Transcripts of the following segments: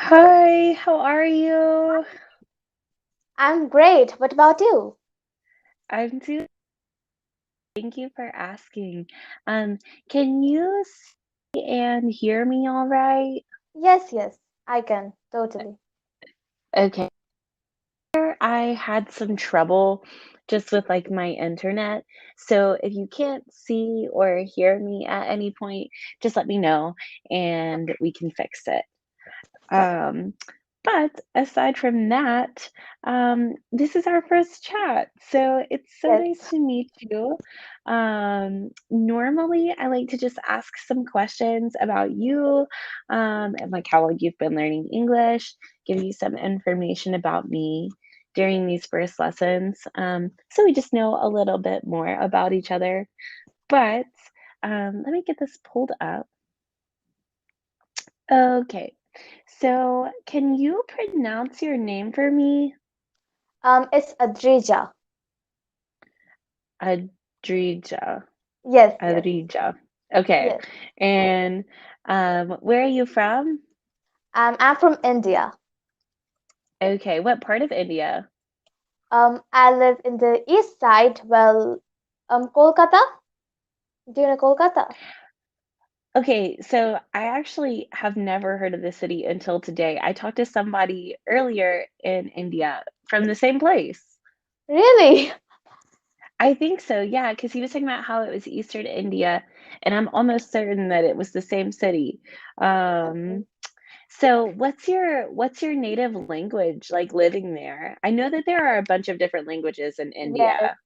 Hi, how are you? I'm great. What about you? I'm doing. Thank you for asking. Um, can you see and hear me all right? Yes, yes, I can. Totally. Okay. I had some trouble just with like my internet. So if you can't see or hear me at any point, just let me know and we can fix it. Um, but aside from that, this is our first chat. So it's so nice Yes. to meet you. Normally, I like to just ask some questions about you, and like how long you've been learning English, give you some information about me during these first lessons. So we just know a little bit more about each other. But let me get this pulled up. Okay. So, can you pronounce your name for me? It's Adrija. Adrija. Yes, yes, Adrija. Okay. yes. And where are you from? I'm from India. Okay. What part of India? I live in the east side. Kolkata. Do you know Kolkata? Okay, so I actually have never heard of the city until today. I talked to somebody earlier in India from the same place. Really? I think so, yeah, because he was talking about how it was Eastern India, and I'm almost certain that it was the same city. Okay. Um, so what's your native language like living there? I know that there are a bunch of different languages in Yes. India.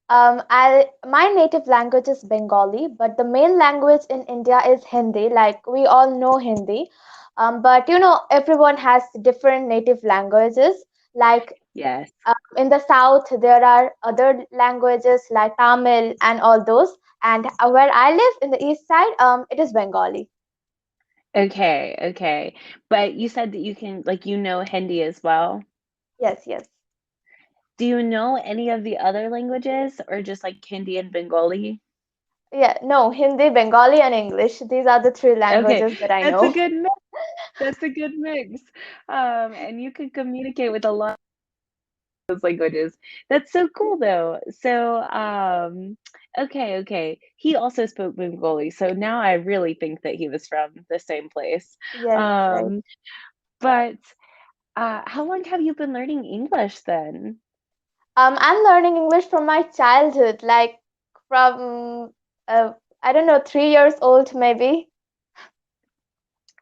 I my native language is Bengali, but the main language in India is Hindi. Like we all know Hindi, but everyone has different native languages. Like Yes. in the south, there are other languages like Tamil and all those. And where I live in the east side, it is Bengali. Okay, okay. But you said that you can like you know Hindi as well. Yes, yes. Do you know any of the other languages or just like Hindi and Bengali? Yeah, no, Hindi, Bengali, and English. These are the three Okay, languages that I that's a know. good mix. That's a good mix. And you can communicate with a lot of those languages. That's so cool though. So, okay, okay. He also spoke Bengali, so now I really think that he was from the same place. Yes, right. Um, but how long have you been learning English then? I'm learning English from my childhood, like from I don't know, 3 years old maybe.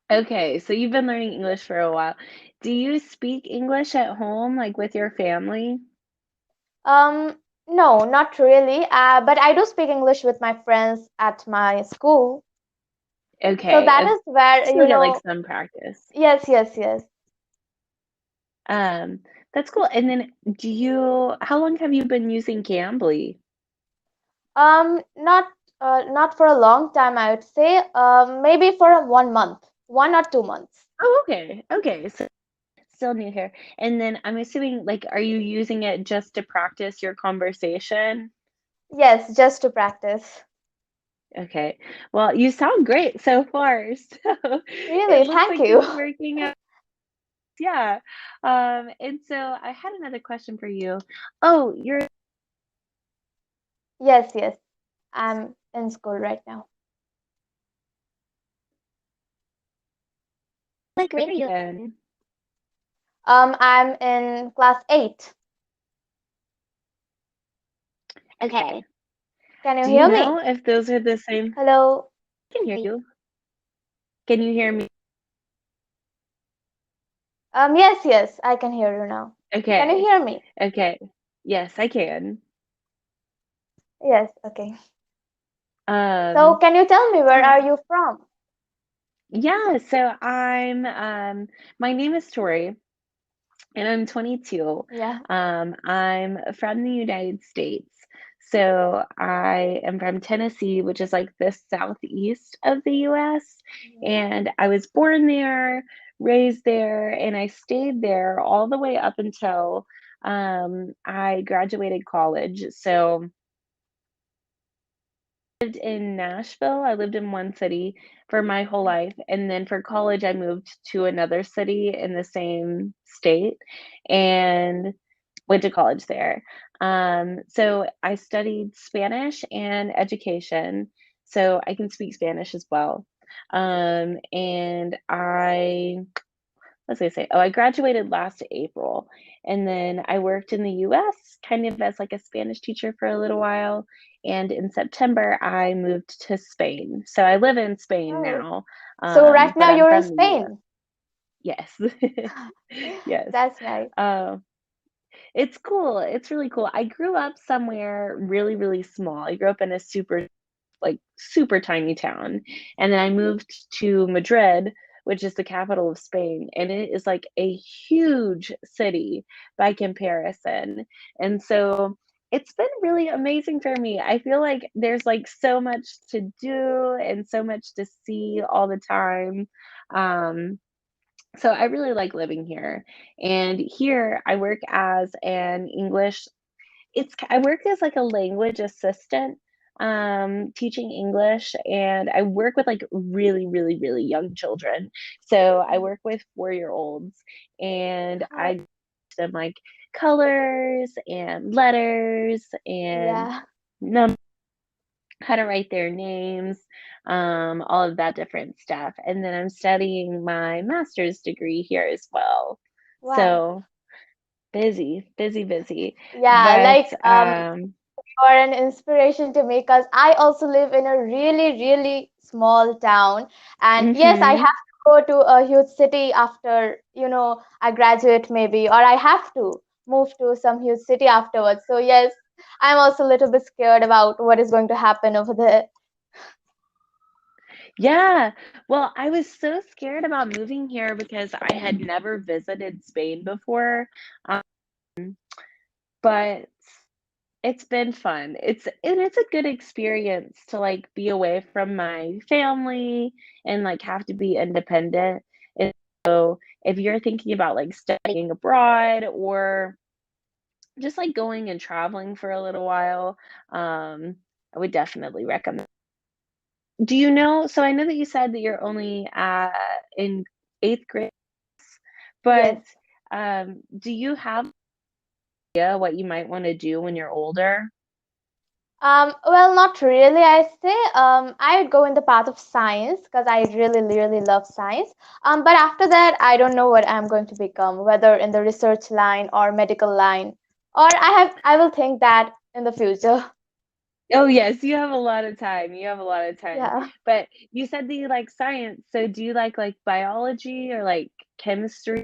Okay, so you've been learning English for a while. Do you speak English at home, like with your family? No, not really. But I do speak English with my friends at my school. So Okay, that is where, so you get like some practice. yes, yes, yes. Um, that's cool. And then how long have you been using Cambly? Not for a long time, I would say. Maybe for 1 month, 1 or 2 months. Oh, okay. Okay. So still new here. And then I'm assuming like are you using it just to practice your conversation? Yes, just to practice. Okay. Well, you sound great so far. So it Really, looks thank like this you. is working out. Yeah. And so I had another question for you. Oh, you're Yes, yes. I'm in school right now. what grade are you in? I'm in class 8. Okay. Can you Do you hear me? know if those are the same? Hello. I can hear you. Can you hear me? Yes, yes, I can hear you now. Can you Okay. hear me? Okay. Yes, I can. Yes, okay. So Um, can you tell me where uh, are you from? yeah, so my name is Tori and I'm 22. Yeah. I'm from the United States. So I am from Tennessee, which is like the southeast of the US. Mhm. And I was born there, raised there, and I stayed there all the way up until I graduated college. So lived in Nashville. I lived in one city for my whole life, and then for college, I moved to another city in the same state and went to college there. So I studied Spanish and education, so I can speak Spanish as well. And I what was I gonna say? Oh, I graduated last April, and then I worked in the US kind of as like a Spanish teacher for a little while. And in September, I moved to Spain. So I live in Spain Oh, now, so right now but I'm you're in from the US. Spain. Yes. Yes. That's nice. Uh, it's cool. It's really cool. I grew up somewhere really, really small. I grew up in a super tiny town. And then I moved to Madrid, which is the capital of Spain, and it is like a huge city by comparison. And so it's been really amazing for me. I feel like there's like so much to do and so much to see all the time. Um, so I really like living here. And here I work as an English I work as, like, a language assistant, teaching English, and I work with, like, really, really, really young children. So I work with four-year-olds, and Oh, I teach them, like, colors and letters and yeah. num how to write their names, all of that different stuff, and then I'm studying my master's degree here as well. Wow. So busy, busy, busy, Yeah, but, like you are an inspiration to me because I also live in a really, really small town. And yes, I mhm. have to go to a huge city after, I graduate maybe, or I have to move to some huge city afterwards. So yes, I'm also a little bit scared about what is going to happen over there. Yeah. Well, I was so scared about moving here because I had never visited Spain before, um, but it's been fun. It's a good experience to, like, be away from my family and, like, have to be independent, and so if you're thinking about, like, studying abroad or just, like, going and traveling for a little while, I would definitely recommend. Do you know so I know that you said that you're only, in 8th grade, but, Yes. do you have idea what you might wanna do when you're older? Well, not really, I say. I would go in the path of science because I really, really love science. But after that, I don't know what I'm going to become, whether in the research line or medical line, or I will think that in the future. Oh, yes, you have a lot of time, you have a lot of time, Yeah. but you said that you like science, so do you like, biology or, like, chemistry?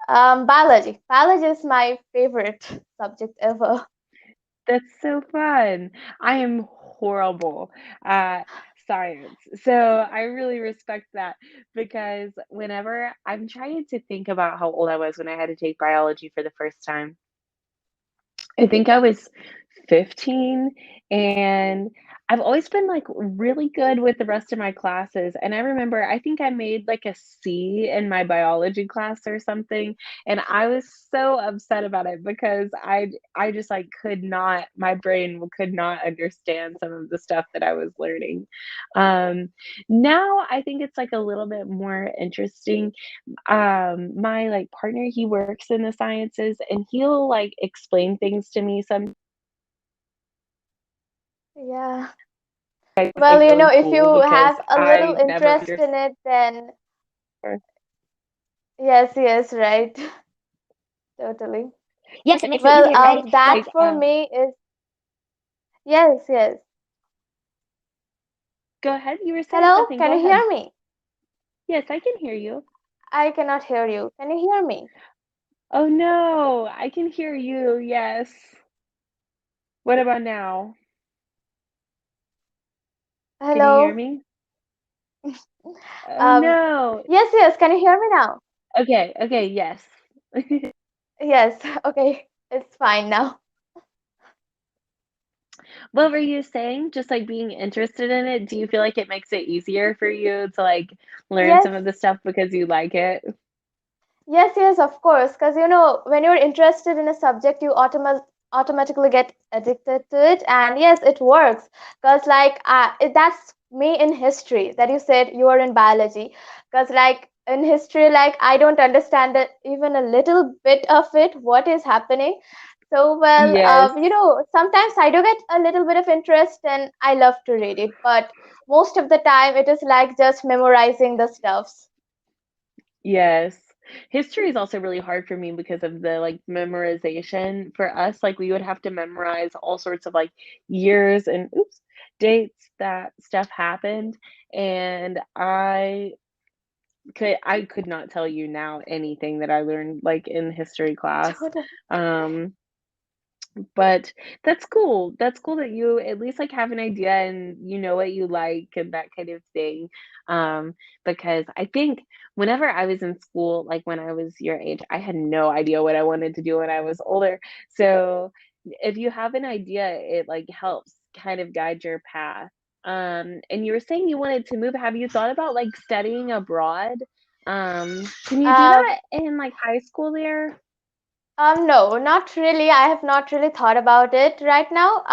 Biology. Biology is my favorite subject ever. That's so fun. I am horrible at science, so I really respect that because whenever I'm trying to think about how old I was when I had to take biology for the first time. I think I was 15, and I've always been, like, really good with the rest of my classes, and I remember I think I made, like, a C in my biology class or something, and I was so upset about it because I just, like, could not my brain could not understand some of the stuff that I was learning. Now I think it's, like, a little bit more interesting. My, like, partner, he works in the sciences, and he'll, like, explain things to me some Yeah. like, Well, really if cool you because have a little I never interest understood. in it, then yes, yes, right. Totally. Yes, it makes it Well, easier, right? that Like, for me is yes, yes. go ahead, you were saying Hello, something, can go you ahead. hear me? Yes, I can hear you. I cannot hear you. Can you hear me? Oh, no, I can hear you, yes. What about now? Can you hear Hello? me? Oh, Um, no. yes, yes, can you hear me now? Okay, okay, yes. Yes, okay, it's fine now. What were you saying? Just, like, being interested in it, do you feel like it makes it easier for you to, like, learn Yes, some of the stuff because you like it? yes, yes, of course. Because when you're interested in a subject, you automatically get addicted to it. And yes, it works because that's me in history that you said you are in biology. Because like in history, like I don't understand it, even a little bit of it, what is happening. So well, Yes. sometimes I do get a little bit of interest and I love to read it, but most of the time it is like just memorizing the stuffs. Yes. History is also really hard for me because of the, like, memorization. For us, like, we would have to memorize all sorts of, like, years and oops, dates that stuff happened, and I could not tell you now anything that I learned, like, in history class. Um but that's cool. That's cool that you at least, like, have an idea and you know what you like and that kind of thing. Um, because I think whenever I was in school, like, when I was your age, I had no idea what I wanted to do when I was older. So, if you have an idea, it, like, helps kind of guide your path. And you were saying you wanted to move. Have you thought about, like, studying abroad? Can you do Um, that in, like, high school there? no, not really. I have not really thought about it right now.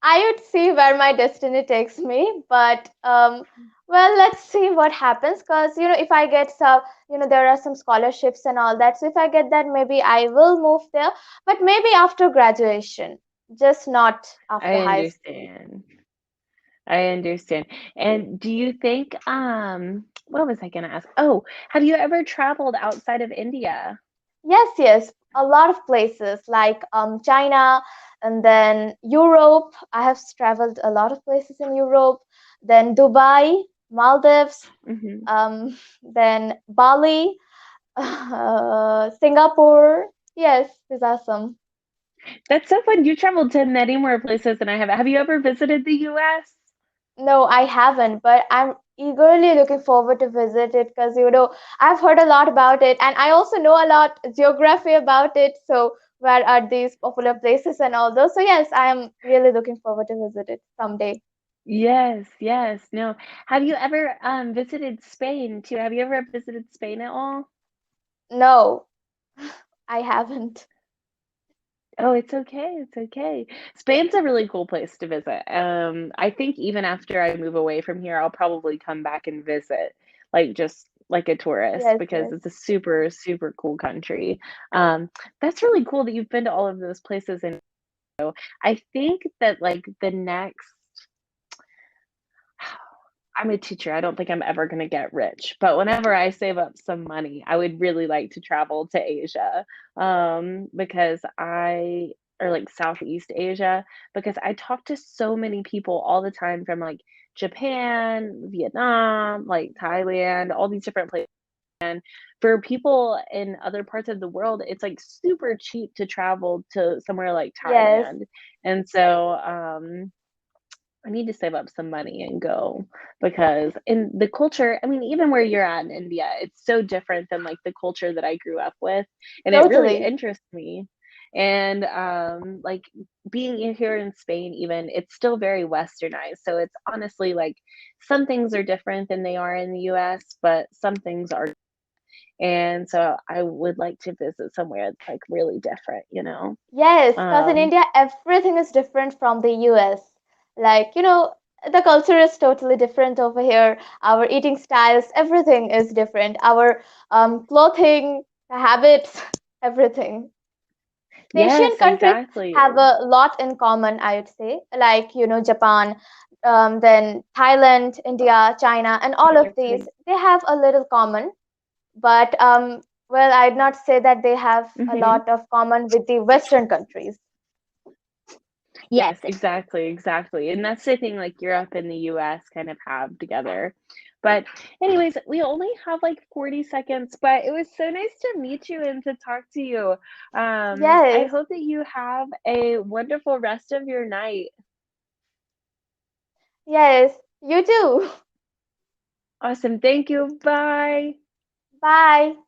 I would see where my destiny takes me, but well, let's see what happens. Because if I get some, there are some scholarships and all that. So if I get that, maybe I will move there. But maybe after graduation, just not after I high school. understand. I understand. And do you think, what was I gonna ask? Oh, have you ever traveled outside of India? Yes, yes, a lot of places like China and then Europe. I have traveled a lot of places in Europe. Then Dubai, Maldives, Mhm. then Bali, Singapore. Yes, these are some. That's so fun. You traveled to many more places than I have. Have you ever visited the US? No, I haven't, but I'm eagerly looking forward to visit it because I've heard a lot about it, and I also know a lot geography about it. So where are these popular places and all those? So yes, I am really looking forward to visit it someday. Yes, yes. No. Have you ever visited Spain too? Have you ever visited Spain at all? No, I haven't. Oh, it's okay, it's okay. Spain's a really cool place to visit. I think even after I move away from here, I'll probably come back and visit, like, just like a tourist Yes, because yes. it's a super, super cool country. Um, that's really cool that you've been to all of those places, and I think that, like, the next I'm a teacher. I don't think I'm ever gonna get rich, but whenever I save up some money, I would really like to travel to Asia, because I or like Southeast Asia, because I talk to so many people all the time from like Japan, Vietnam, like Thailand, all these different places. And for people in other parts of the world, it's like super cheap to travel to somewhere like Yes, Thailand. And so, I need to save up some money and go because in the culture, I mean, even where you're at in India, it's so different than like the culture that I grew up with, and it really totally. interests me. And like being here in Spain, even it's still very westernized. So it's honestly like some things are different than they are in the US, but some things are. And so I would like to visit somewhere that's like really different, you know? Yes, because in Um, India, everything is different from the US. Like, the culture is totally different over here. Our eating styles, everything is different. Our clothing, habits, everything. The Asian yes, countries have exactly. a lot in common, I would say. Like, Japan, then Thailand, India, China, and all of these, Exactly. they have a little common. But well, I'd not say that they have a Mhm. lot of common with the Western countries. Yes, exactly, exactly, and that's the thing, like, Europe and the US kind of have together. But anyways, we only have, like, 40 seconds, but it was so nice to meet you and to talk to you. I Yes, hope that you have a wonderful rest of your night. yes, you too. Awesome, thank you, bye. Bye.